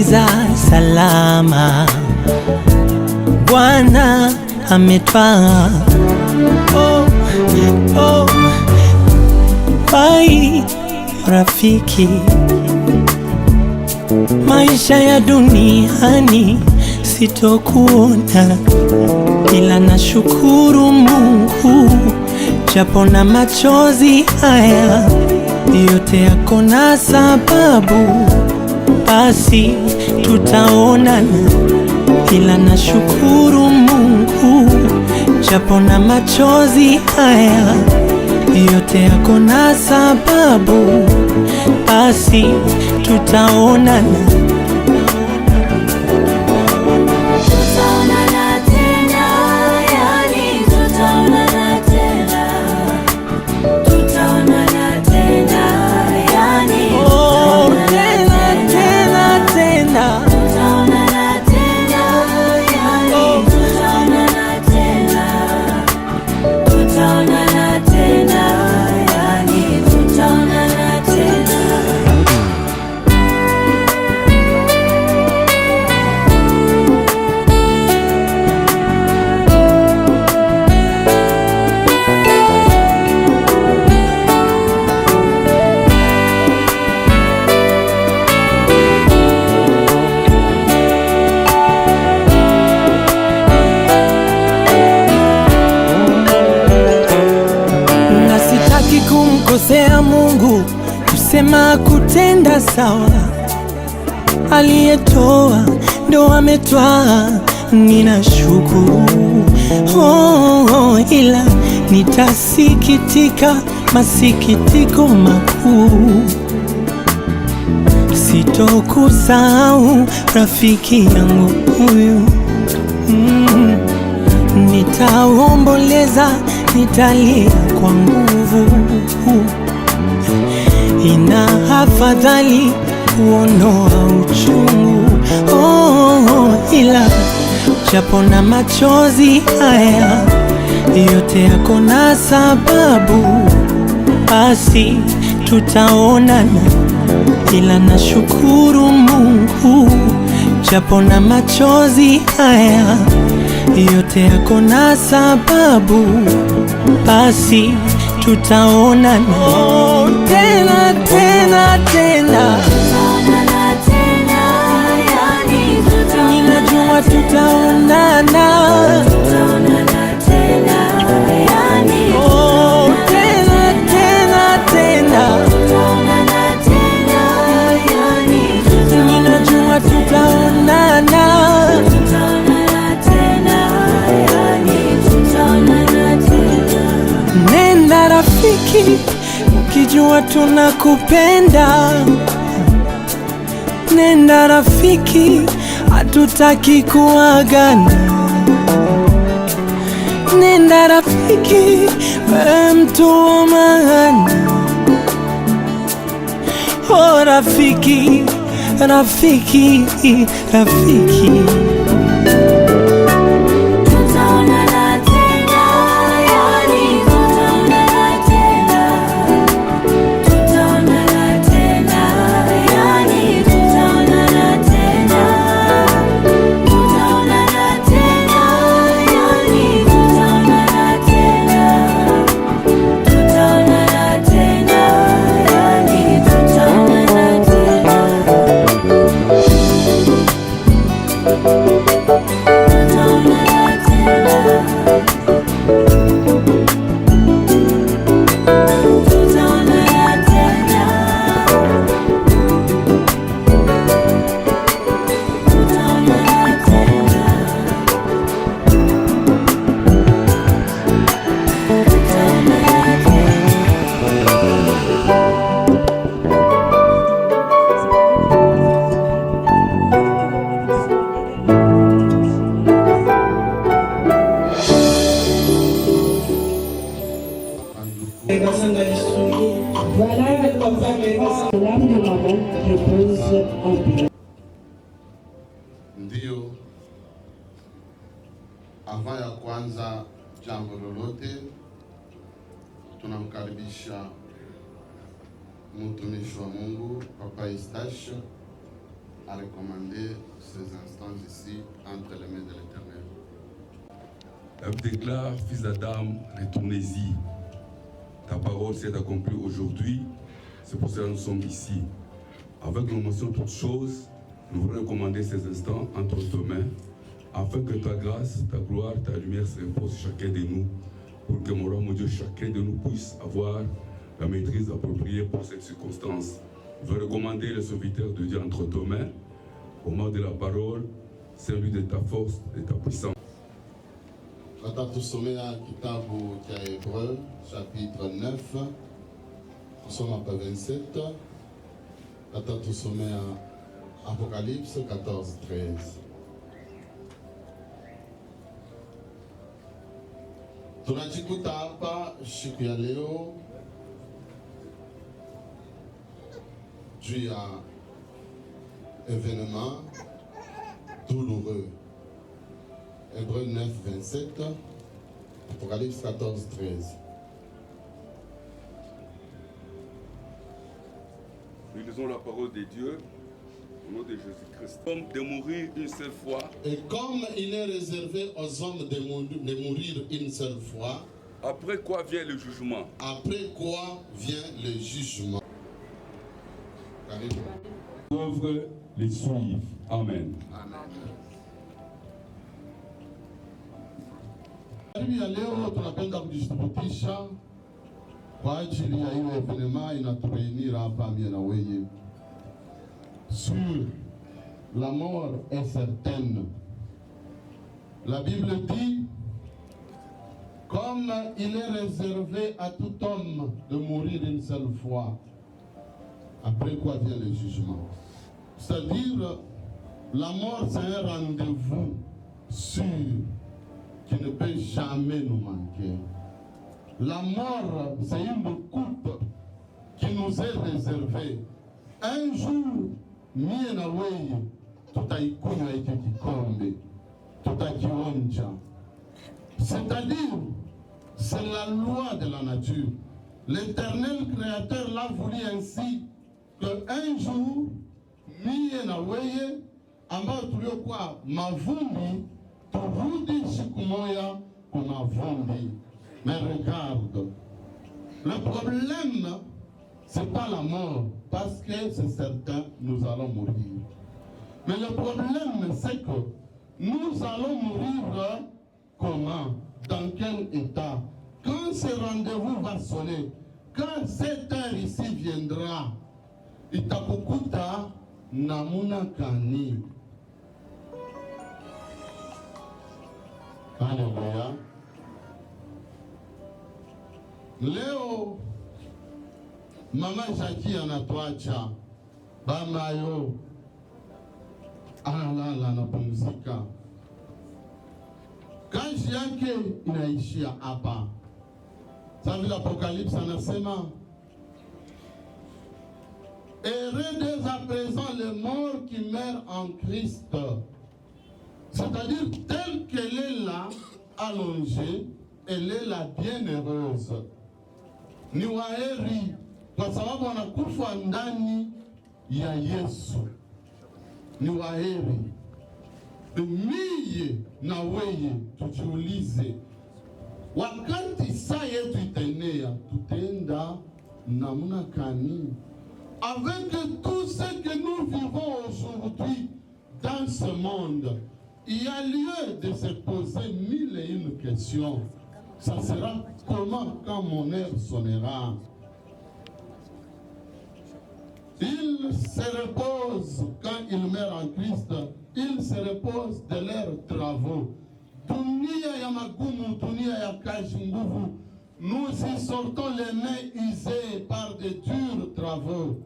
tumemaliza salama, Bwana ametwaa. Oh, oh, bye rafiki, maisha ya duniani sitokuona, ila nashukuru Mungu, japo na machozi haya yote yako na sababu, basi tutaonana, ila nashukuru Mungu, japo na machozi haya yote yako na sababu, basi tutaonana. Kumkosea Mungu, kusema kutenda sawa, aliyetoa ndo ametwaa, ninashukuru. Ila nitasikitika masikitiko makuu, sitokusahau rafiki yangu huyu. Nitaomboleza, nitalia kwa nguvu, ina afadhali kuondoa uchungu. Ila japo na machozi haya yote yako na sababu, basi tutaonana, ila nashukuru Mungu, japo na machozi haya yote yako na sababu, basi tutaonana. Tena tena tena, ninajua tutaonana. Tena tena tena, ninajua tutaonana. Nenda rafiki, ukijua tunakupenda. Nenda rafiki, hatutaki kuagana. Nenda rafiki, wewe mtu wa maana. Oh rafiki, rafiki, rafiki. Ndiyo, avant ya kwanza jambo lolote, tunamkaribisha mtumishi wa Mungu Papa Eustache à recommander ces instants ici entre les mains de l'Éternel. La Bible déclare, fils d'Adam, retournez-y. Ta parole s'est accomplie aujourd'hui, c'est pour cela que nous sommes ici. Avec nous mention toutes choses, nous voulons recommander ces instants entre tes mains, afin que ta grâce, ta gloire, ta lumière se reposent sur chacun de nous, pour que mon roi, mon Dieu, chacun de nous puisse avoir la maîtrise appropriée pour cette circonstance. Je veux recommander le serviteur de Dieu entre tes mains, au moment de la parole, celui de ta force, de ta puissance. Tutatusomea kitabu cha Hébreux chapitre 9, kusoma pa 27. Tutatusomea Apocalypse 14:13. Tunajikuta hapa siku ya leo juu ya événement douloureux. Hébreux 9, 27, Apocalypse 14, 13. Nous lisons la parole de Dieu au nom de Jésus-Christ. Comme de mourir une seule fois. Et comme il est réservé aux hommes de mourir une seule fois. Après quoi vient le jugement? Après quoi vient le jugement. Œuvres les suivent. Amen. Amen. Karibu ya leo tunapenda kujitambulisha kwa ajili ya hiyo evenema inatureunir hapa mimi na wewe. Sur la mort est certaine. La Bible dit, comme il est réservé à tout homme de mourir une seule fois, après quoi vient le jugement. C'est-à-dire, la mort c'est un rendez-vous sûr qui ne peut jamais nous manquer. La mort, c'est une coupe qui nous est réservée. Un jour, mie na wewe tutaikunywa hiki kikombe, tutakionja. C'est-à-dire, c'est la loi de la nature. L'Éternel Créateur l'a voulu ainsi que un jour, mie na wewe ambao tuliokuwa mavumbi turudi siku moja kuna vumbi. Mais regarde, le problème, c'est pas la mort, parce que c'est certain, nous allons mourir. Mais le problème, c'est que nous allons mourir comment? Dans quel état? Quand ce rendez-vous va sonner, quand cette heure ici viendra, itakukuta namuna kani. Alléluia. Leo mama Jackie anatuacha, baba yo analala anapumzika, kazi yake inaishia hapa. Sasa vile Apocalypse anasema, heureux dès à présent les morts qui meurent en Christ. C'est-à-dire, telle qu'elle est là, allongée, elle est la bienheureuse. Ni waheri kwa sababu wanakufa ndani ya Yesu. Ni waheri. Mie na weye tujiulize, wakati saa yetu itenea, tutenda namna kani? Avec tout ce que nous vivons aujourd'hui dans ce monde, il y a lieu de se poser mille et une questions. Ça sera comment quand mon heure sonnera? Ils se reposent quand ils meurent en Christ. Ils se reposent de leurs travaux. Dunia ya magumu, dunia ya kazi nguvu. Nous y sortons les mains usées par de durs travaux.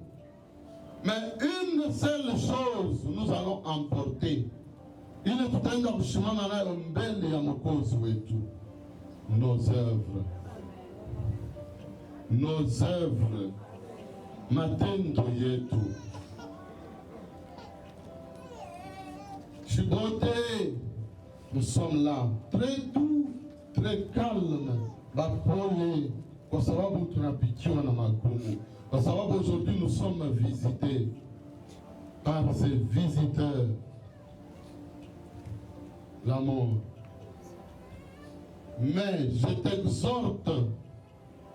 Mais une seule chose nous allons emporter. Ile tutaenda kushimama nayo mbele ya Mwokozi wetu. Nos œuvres. Nos œuvres. Matendo yetu. Chibote, nous sommes là, très doux, très calme, bapole, kwa sababu tunapikiwa na magumu, kwa sababu aujourd'hui nous sommes visités par ses visiteurs, la mort. Mais je t'exhorte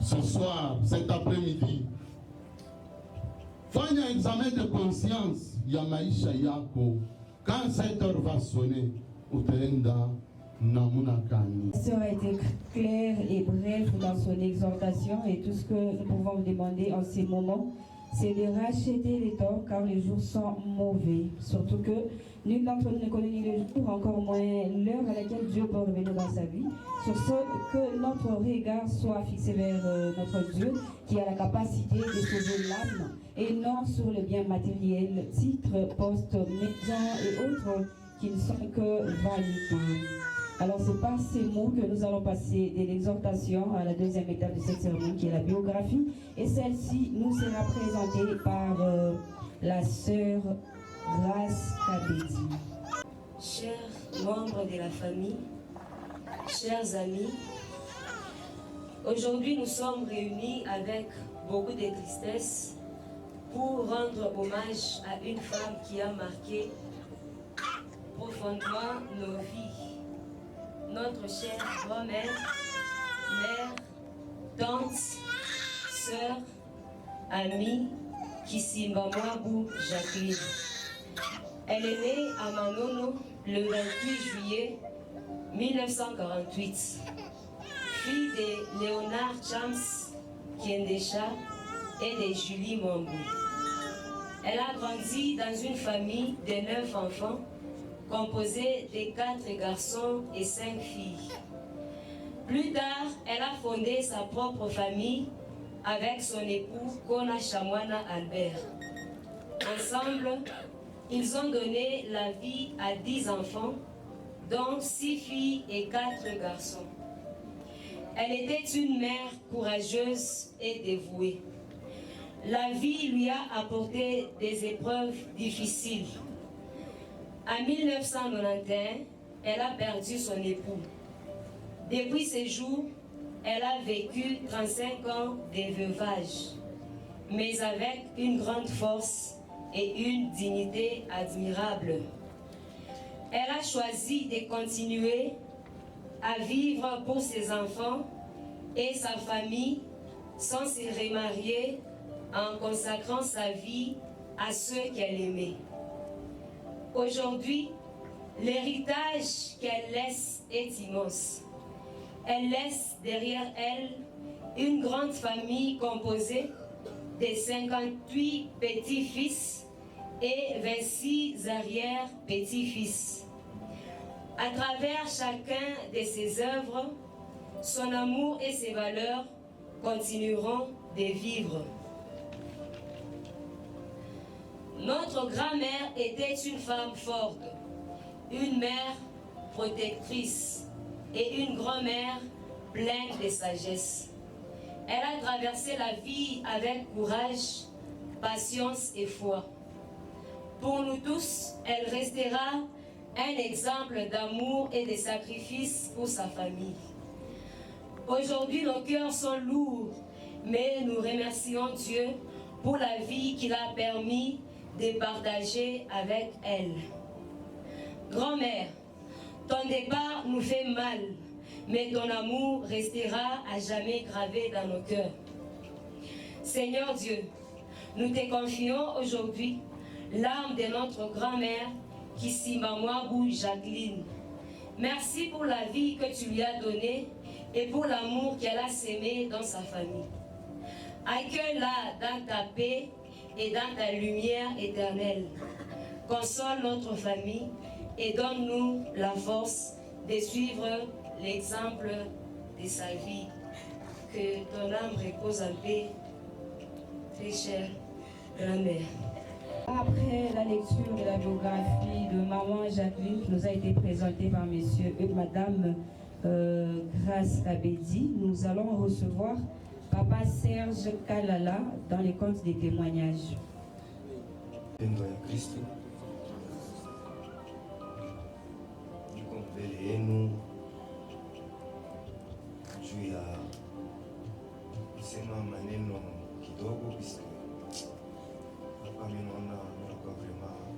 ce soir, cet après-midi, fanya examen de conscience ya maisha yako. Quand cette heure va sonner, utaenda namuna kani. La sœur a été claire et brève dans son exhortation, et tout ce que nous pouvons vous demander en ces moments, c'est de racheter les torts, car les jours sont mauvais. Surtout que nul d'entre nous ne connaît ni le jour, encore moins l'heure à laquelle Dieu peut revenir dans sa vie. Sur ce, que notre regard soit fixé vers notre Dieu, qui a la capacité de sauver l'âme, et non sur le bien matériel, titres, postes, médias et autres qui ne sont que vanités. Alors c'est par ces mots que nous allons passer de l'exhortation à la deuxième étape de cette cérémonie, qui est la biographie. Et celle-ci nous sera présentée par la sœur Grace Kabedi. Chers membres de la famille, chers amis, aujourd'hui nous sommes réunis avec beaucoup de tristesse pour rendre hommage à une femme qui a marqué profondément nos vies. Notre chère grand-mère, mère, tante, sœur, amie, Kisimba-Mwabou Jacqueline. Elle est née à Manono le 28 juillet 1948. Fille de Léonard Chams Kiendesha et de Julie Mambou. Elle a grandi dans une famille de 9 enfants, composée de 4 garçons et 5 filles. Plus tard, elle a fondé sa propre famille avec son époux Kona Chamwana Albert. Ensemble, ils ont donné la vie à 10 enfants, dont 6 filles et 4 garçons. Elle était une mère courageuse et dévouée. La vie lui a apporté des épreuves difficiles. En 1991, elle a perdu son époux. Depuis ce jour, elle a vécu 35 ans de veuvage, mais avec une grande force et une dignité admirable. Elle a choisi de continuer à vivre pour ses enfants et sa famille sans se remarier, en consacrant sa vie à ceux qu'elle aimait. Aujourd'hui, l'héritage qu'elle laisse est immense. Elle laisse derrière elle une grande famille composée de 58 petits-fils et 26 arrière-petits-fils. À travers chacun de ses œuvres, son amour et ses valeurs continueront de vivre. Notre grand-mère était une femme forte, une mère protectrice et une grand-mère pleine de sagesse. Elle a traversé la vie avec courage, patience et foi. Pour nous tous, elle restera un exemple d'amour et de sacrifice pour sa famille. Aujourd'hui, nos cœurs sont lourds, mais nous remercions Dieu pour la vie qu'il a permis de partager avec elle. Grand-mère, ton départ nous fait mal, mais ton amour restera à jamais gravé dans nos cœurs. Seigneur Dieu, nous te confions aujourd'hui l'âme de notre grand-mère, Kisimba-Mwabou Jacqueline. Merci pour la vie que tu lui as donnée et pour l'amour qu'elle a sémé dans sa famille. Accueille-la dans ta paix et dans ta lumière éternelle. Console notre famille et donne-nous la force de suivre l'exemple de sa vie. Que ton âme repose en paix, très chère grand-mère. Après la lecture de la biographie de maman Jacqueline qui nous a été présentée par madame Grace Kabedi, nous allons recevoir Papa Serge Kalala dans les comptes des témoignages. Pendo ya Kristo niko mbele yenu juu ya kusema maneno kidogo, puisque hapa mimi naona nilikuwa vraiment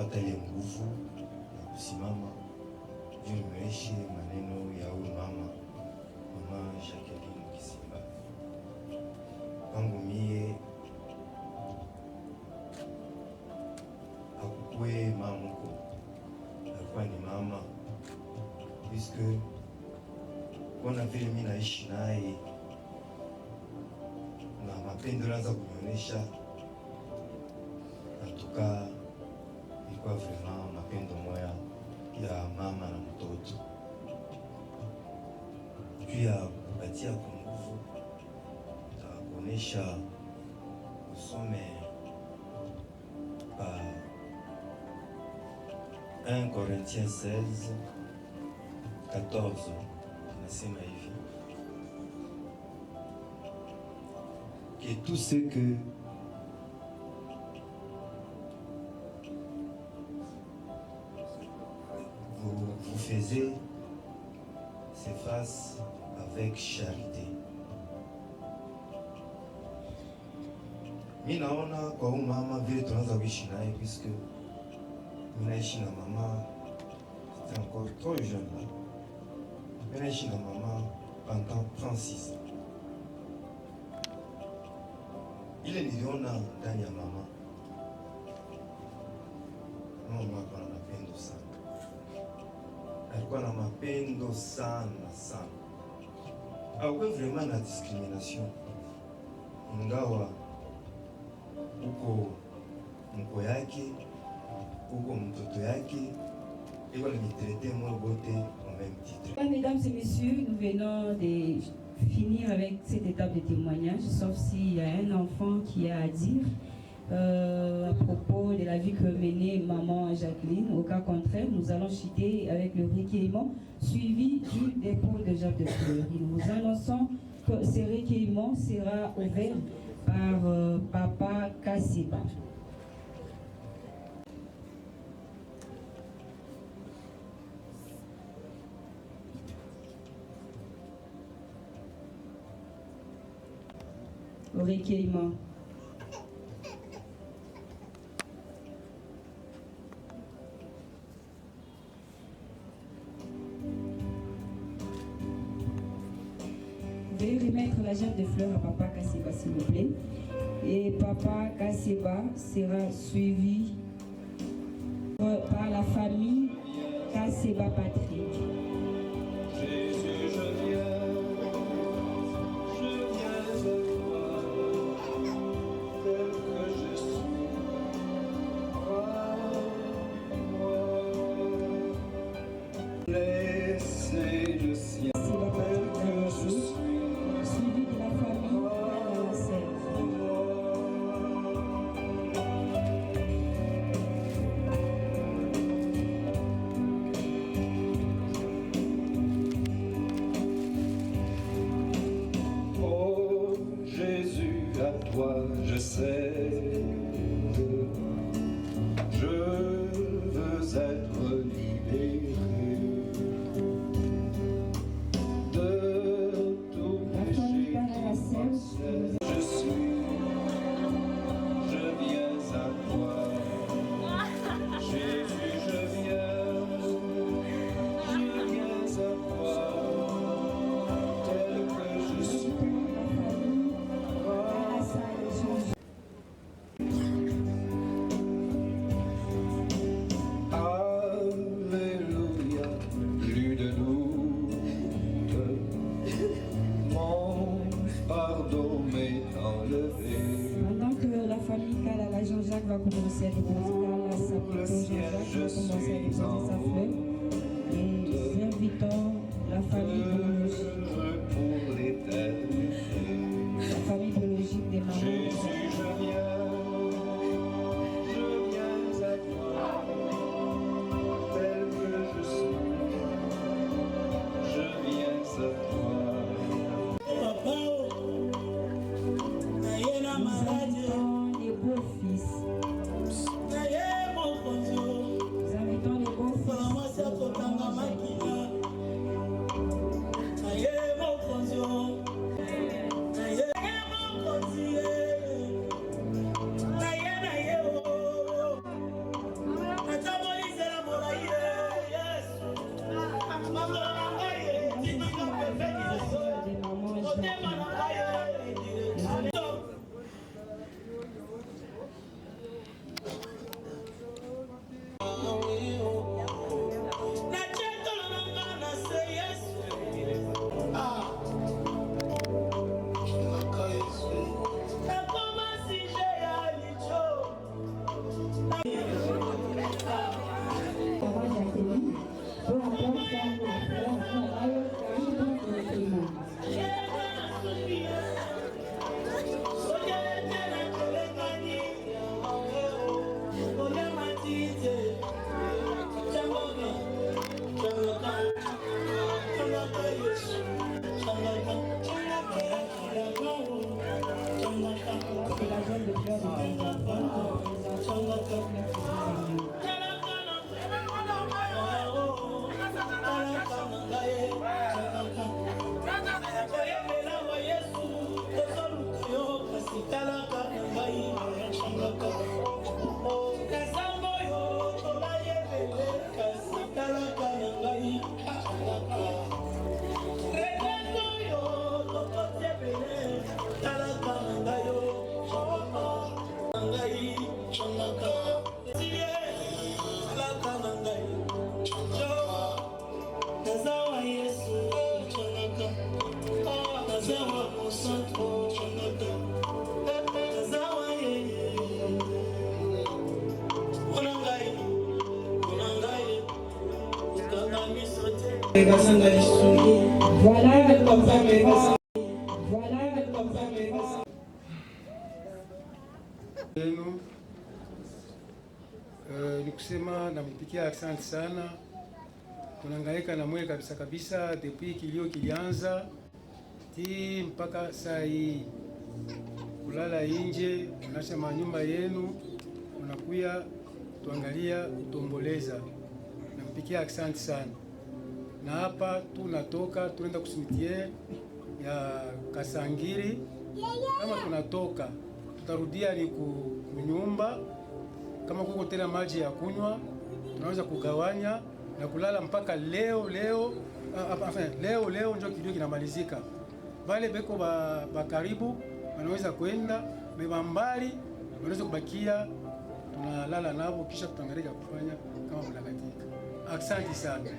kupata ile nguvu ya kusimama juu nimeishi maneno ya huyu mama Jacqueline Kisimba. Kwangu mie hakukue mamuko, alikuwa ni mama, puisque kona vile mimi naishi naye na mapendo anaanza kunionyesha, natuka ilikuwa vraiment mapendo moya ya mama na mtoto. Pia kupatia nguvu takuonesha usome pa 1 Corinthiens 16 14 inasema hivi que tout ce que vous faisiez se fasse avec charité. Mimi naona kwa huyu mama vile tunaanza kuishi naye, puisque mimi naishi na mama, c'était encore trop jeune là. Mimi naishi na mama pendant 36 ans. Ile niliona ndani ya mama, mama alikuwa na mapendo sana, alikuwa na mapendo sana sana. Hakuwa vraiment na discrimination, ingawa uko mko yake uko mtoto yake iko nitraite moi bote au même titre. Mesdames et messieurs, nous venons de finir avec cette étape de témoignage, sauf s'il y a un enfant qui a à dire à propos de la vie que menait maman Jacqueline. Au cas contraire, nous allons chuter avec le recueillement suivi du dépôt de Jacques de Fleurs. Et nous annonçons que ce recueillement sera ouvert par Papa Kassiba. Au recueillement. Veuillez remettre la gerbe de fleurs à Papa Kassiba, s'il vous plaît. Et Papa Kassiba sera suivi par la famille Kassiba Patrick. Jésus, je viens à toi, tel que je suis. Crois-moi, laissez le ciel tel que je suis. Suivi de la famille Alancel. Oh Jésus, à toi je cède. Je veux être libéré de tout péché qui m'obsède. Je viens à toi. Jésus, je viens à toi, tel que je suis. Alléluia, plus de doute, mon pardon m'est enlevé. Pendant que la famille Kalala Jean-Jacques va commencer à déposer Kalala sa plutôt Jean-Jacques va commencer à déposer sa fleur, et nous invitons la famille biologique, Pour l'éternité. la famille biologique des mamans. Jésus, je viens à toi, tel que je suis. Je viens à toi. Nous invitons les beaux-fils. Nous invitons les beaux-fils. Ni kusema nampikia asante sana. Tunahangaika na mwe kabisa depuis kilio kilianza mpaka saa hii, kulala nje, unasema nyumba yenu unakuya tuangalia kutomboleza. Nampikia asante sana. Na hapa tunatoka tunaenda kusimitiere ya Kasangiri. Kama tunatoka tutarudia ni kunyumba. Kama kuko tena maji ya kunywa tunaweza kugawanya na kulala mpaka leo ndio kilio kinamalizika. Wale beko ba karibu wanaweza kwenda, beba mbali wanaweza kubakia, tunalala nabo kisha tutangalia kufanya kama mnakatika. Asante sana.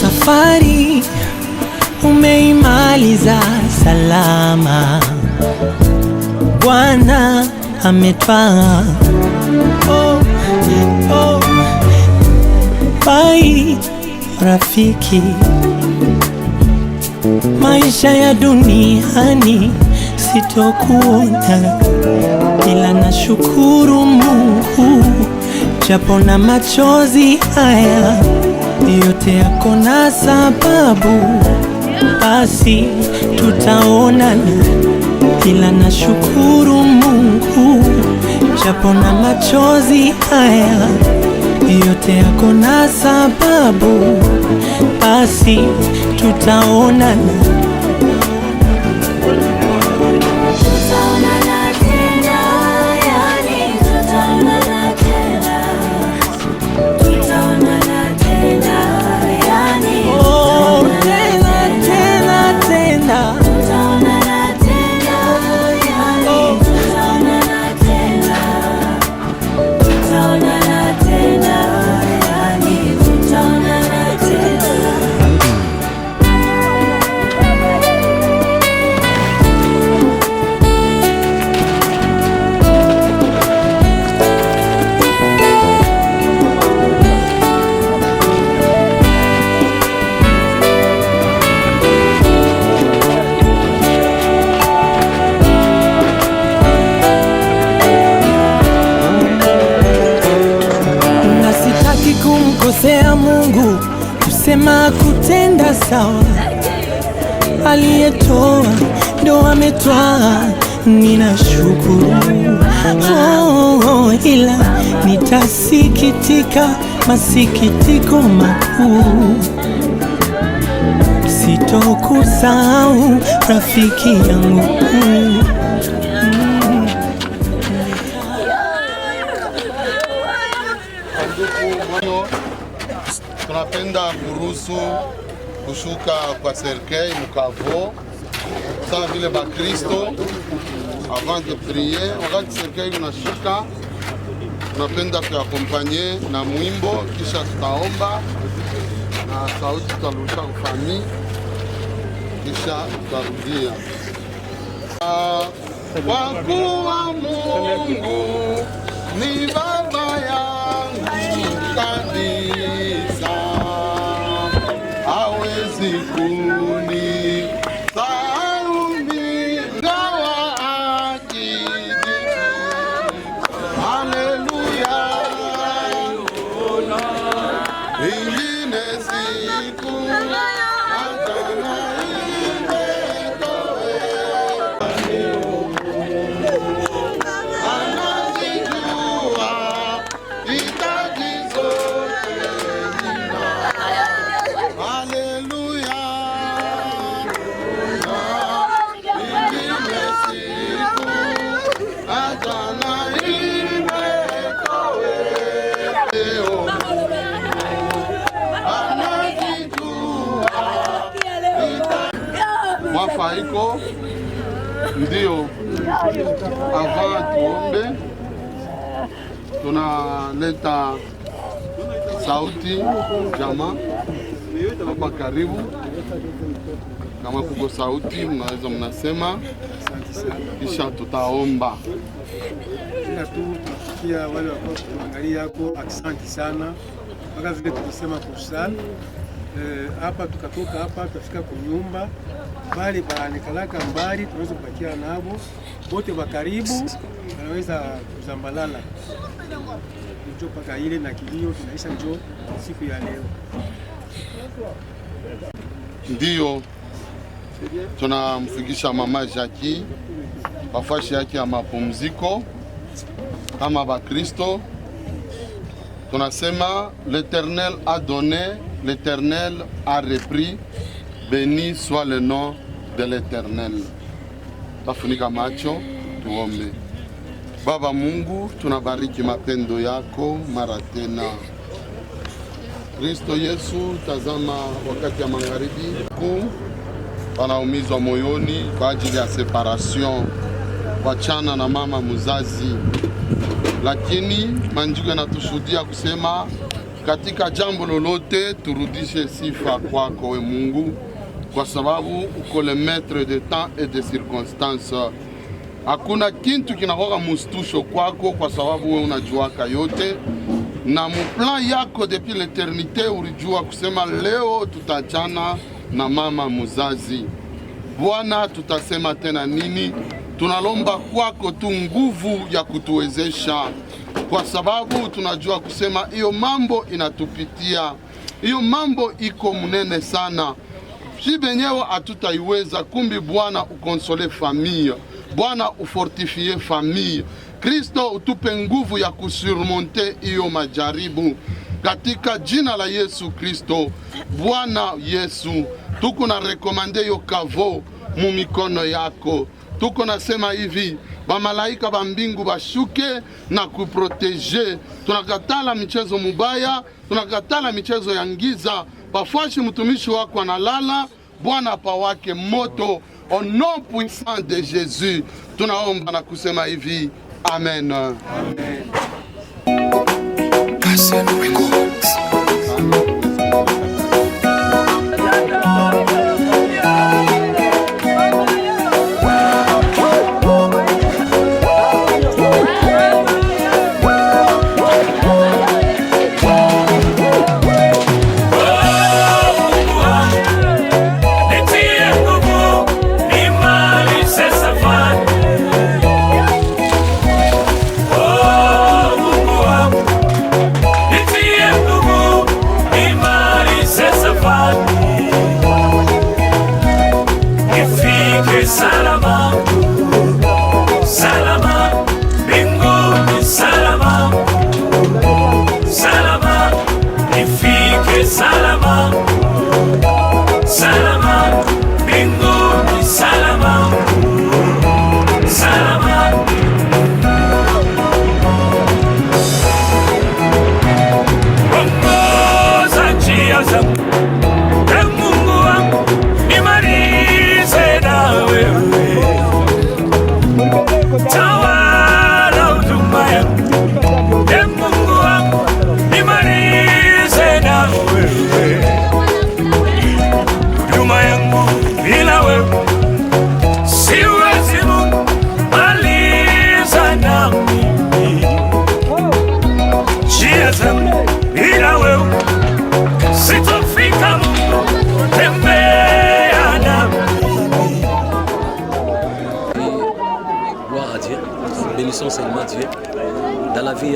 Safari umeimaliza salama, Bwana ametwaa. Bai rafiki, maisha ya duniani sitokuona, ila nashukuru Mungu japo na machozi haya yote yako na sababu, basi tutaonana, ila nashukuru Mungu japo na machozi haya yote yako na sababu, basi tutaonana. Mwema kutenda sawa, aliyetoa ndo ametwaa, ninashukuru. Ila nitasikitika masikitiko makuu, sitokusahau rafiki yangu. Tunapenda kuruhusu kushuka kwa serikali mukavo sana vile bakristo avant de prier. Wakati serikali unashuka, tunapenda kuakompanye na mwimbo, kisha tutaomba na sauti tutarudisha kwa famille, kisha tutarudia. Kwa kuwa Mungu ni baba yangu kabisa, hawezi kunisahau ingawa akijaribu. Haleluya, ingine siku Mwafaiko ndio avant tuombe, tunaleta sauti jama hapa karibu. Kama kuko sauti mnaweza mnasema, kisha tutaomba. Ila tu tunafikia wale wako tuangalia yako, asante sana mpaka vile tulisema kusali hapa, tukatoka hapa tutafika kunyumba bali banikalaka mbali, tunaweza kubakia nabo bote wa karibu, wanaweza kuzambalala njo paka ile na kilio tunaisha njo siku ya leo. Ndio tunamfikisha mama Jackie wafashi yake ya mapumziko. Kama bakristo tunasema l'Éternel a donné, l'Éternel a repris, béni soit le nom de l'Éternel. Tafunika macho tuombe. Baba Mungu, tunabariki mapendo yako mara tena. Kristo Yesu, tazama wakati ya magharibi kuu wanaumizwa moyoni kwa ajili ya separation, wachana na mama mzazi, lakini maandiko yanatushuhudia kusema katika jambo lolote turudishe sifa kwako we Mungu, kwa sababu uko le maître de temps et de circonstances. Hakuna kintu kinakuwa mustusho kwako, kwa sababu we unajuaka yote, na mplan yako depuis l'éternité ulijua kusema leo tutachana na mama mzazi. Bwana, tutasema tena nini? Tunalomba kwako tu nguvu ya kutuwezesha, kwa sababu tunajua kusema hiyo mambo inatupitia, hiyo mambo iko mnene sana, si benyewe hatutaiweza. Kumbi Bwana ukonsole famille, Bwana ufortifie famille. Kristo utupe nguvu ya kusurmonte hiyo majaribu katika jina la Yesu Kristo. Bwana Yesu, tuko na rekomande yo kavo mu mikono yako. Tuko nasema hivi, bamalaika ba mbingu bashuke na kuprotege. Tunakatala michezo mubaya, tunakatala michezo ya ngiza. Pafashi mtumishi wako analala, Bwana pawake moto. Au nom puissant de Jésus, tunaomba na kusema hivi, amen. Amen. Nitie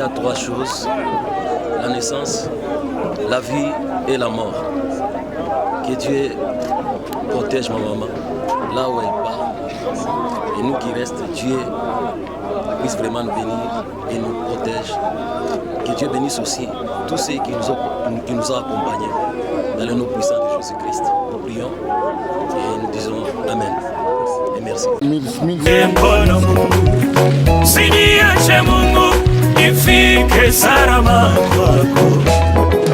a 3 choses, la naissance, la vie et la mort. Que Dieu protège ma maman là où elle part. Et nous qui restons, Dieu puisse vraiment nous bénir et nous protège. Que Dieu bénisse aussi tous ceux qui nous ont accompagnés dans le nom puissant de Jésus-Christ. Nous prions et nous disons Amen. Et merci. Siniache Mungu ifike salama kwako.